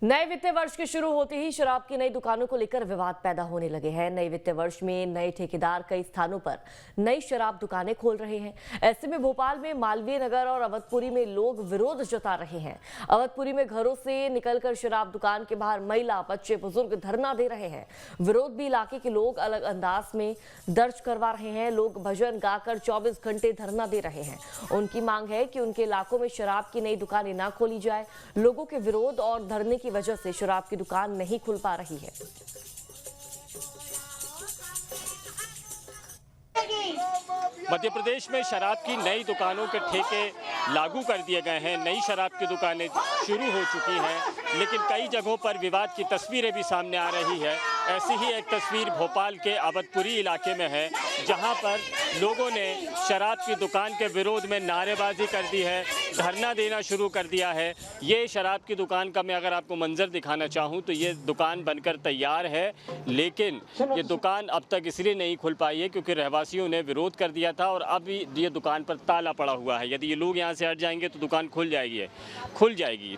नए वित्तीय वर्ष के शुरू होते ही शराब की नई दुकानों को लेकर विवाद पैदा होने लगे हैं। नए वित्तीय वर्ष में नए ठेकेदार कई स्थानों पर नई शराब दुकानें खोल रहे हैं। ऐसे में भोपाल में मालवीय नगर और अवधपुरी में लोग विरोध जता रहे हैं। अवधपुरी में घरों से निकलकर शराब दुकान के बाहर महिला, बच्चे, बुजुर्ग धरना दे रहे हैं। विरोध भी इलाके के लोग अलग अंदाज में दर्ज करवा रहे हैं। लोग भजन गाकर 24 घंटे धरना दे रहे हैं। उनकी मांग है कि उनके इलाकों में शराब की नई दुकानें ना खोली जाए। लोगों के विरोध और धरने की वजह से शराब की दुकान नहीं खुल पा रही है। मध्य प्रदेश में शराब की नई दुकानों के ठेके लागू कर दिए गए हैं। नई शराब की दुकानें शुरू हो चुकी हैं, लेकिन कई जगहों पर विवाद की तस्वीरें भी सामने आ रही है। ऐसी ही एक तस्वीर भोपाल के अवधपुरी इलाके में है, जहां पर लोगों ने शराब की दुकान के विरोध में नारेबाजी कर दी है, धरना देना शुरू कर दिया है। ये शराब की दुकान का मैं अगर आपको मंजर दिखाना चाहूँ तो ये दुकान बनकर तैयार है, लेकिन ये दुकान अब तक इसलिए नहीं खुल पाई है क्योंकि रहवासियों ने विरोध कर दिया था और अब ये दुकान पर ताला पड़ा हुआ है। यदि ये लोग यहाँ से हट जाएंगे तो दुकान खुल जाएगी।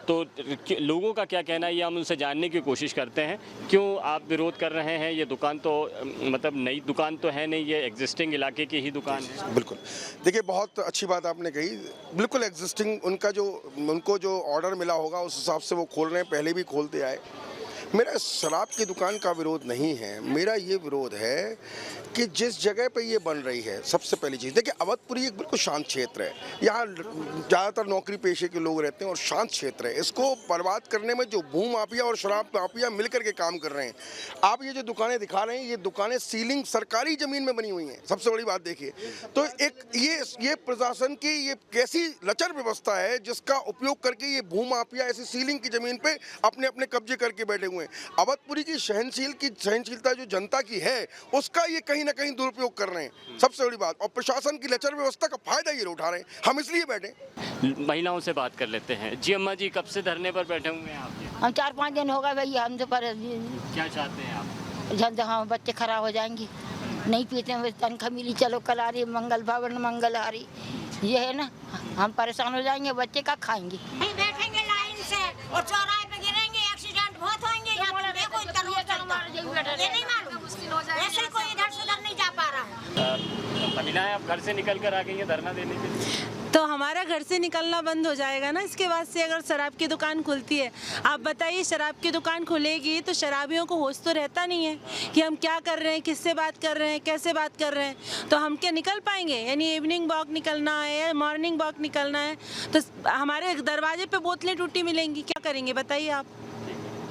तो लोगों का क्या कहना है ये हम उनसे जानने की कोशिश करते हैं। क्यों आप विरोध कर रहे हैं? ये दुकान तो मतलब नई दुकान तो है नहीं, ये एग्जिस्टिंग इलाके की ही दुकान है। बिल्कुल, देखिए बहुत अच्छी बात आपने कही। बिल्कुल एग्जिस्टिंग उनको जो ऑर्डर मिला होगा उस हिसाब से वो खोल रहे हैं, पहले भी खोलते आए। मेरा शराब की दुकान का विरोध नहीं है, मेरा ये विरोध है कि जिस जगह पे ये बन रही है, सबसे पहली चीज़ देखिए, अवधपुरी एक बिल्कुल शांत क्षेत्र है। यहाँ ज़्यादातर नौकरी पेशे के लोग रहते हैं और शांत क्षेत्र है। इसको बर्बाद करने में जो भू माफिया और शराब माफिया मिलकर के काम कर रहे हैं। आप ये जो दुकानें दिखा रहे हैं, ये दुकानें सीलिंग सरकारी ज़मीन में बनी हुई हैं। सबसे बड़ी बात देखिए, तो एक ये प्रशासन की ये कैसी लचर व्यवस्था है जिसका उपयोग करके ये भू माफिया ऐसी सीलिंग की ज़मीन पर अपने अपने कब्जे करके बैठे हुए हैं। अवधपुरी की सहनशीलता जो जनता की है, उसका ये कहीं ना कहीं दुरुपयोग कर रहे हैं, सबसे बड़ी बात। और प्रशासन की लचर व्यवस्था का फायदा ये उठा रहे हैं। हम इसलिए बैठे। महिलाओं से बात कर लेते हैं। जी अम्मा जी, कब से धरने पर बैठे हुए हैं आप? हम 4-5 दिन हो गए भैया। हम तो क्या चाहते हैं आप? जल्द हम बच्चे खराब हो जाएंगे, नहीं पीते हैं, तनख्वाह मिली, चलो कल आ रही मंगल भवन मंगल आ रही, ये है ना, हम परेशान हो जाएंगे। बच्चे का खाएंगे? नहीं बैठेंगे लाइन से और चौराहे पे गिरेंगे, एक्सीडेंट बहुत होंगे। ये नहीं मालूम, मुश्किल हो जाएगा। ऐसे कोई इधर से उधर नहीं जा पा रहा। महिलाएं अब घर से निकल कर आ गई हैं धरना देने के लिए। तो हमारा घर से निकलना बंद हो जाएगा ना इसके बाद से, अगर शराब की दुकान खुलती है। आप बताइए, शराब की दुकान खुलेगी तो शराबियों को होश तो रहता नहीं है कि हम क्या कर रहे हैं, किससे बात कर रहे हैं, कैसे बात कर रहे हैं। तो हम क्या निकल पाएंगे? यानी इवनिंग वॉक निकलना है या मॉर्निंग वॉक निकलना है तो हमारे दरवाजे पे बोतलें टूटी मिलेंगी, क्या करेंगे बताइए आप?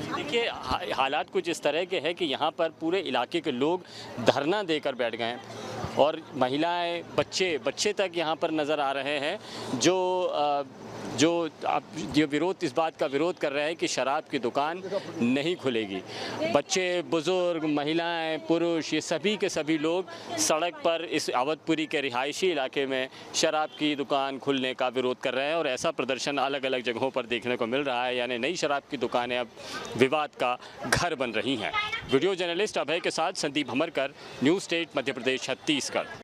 देखिए, हालात कुछ इस तरह के हैं कि यहाँ पर पूरे इलाके के लोग धरना देकर बैठ गए हैं और महिलाएं, बच्चे तक यहाँ पर नज़र आ रहे हैं जो विरोध, इस बात का विरोध कर रहे हैं कि शराब की दुकान नहीं खुलेगी। बच्चे, बुजुर्ग, महिलाएं, पुरुष, ये सभी के सभी लोग सड़क पर इस अवधपुरी के रिहायशी इलाके में शराब की दुकान खुलने का विरोध कर रहे हैं और ऐसा प्रदर्शन अलग अलग जगहों पर देखने को मिल रहा है। यानी नई शराब की दुकानें अब विवाद का घर बन रही हैं। वीडियो जर्नलिस्ट अभय के साथ संदीप हमरकर, न्यूज़ स्टेट मध्य प्रदेश, छत्तीसगढ़।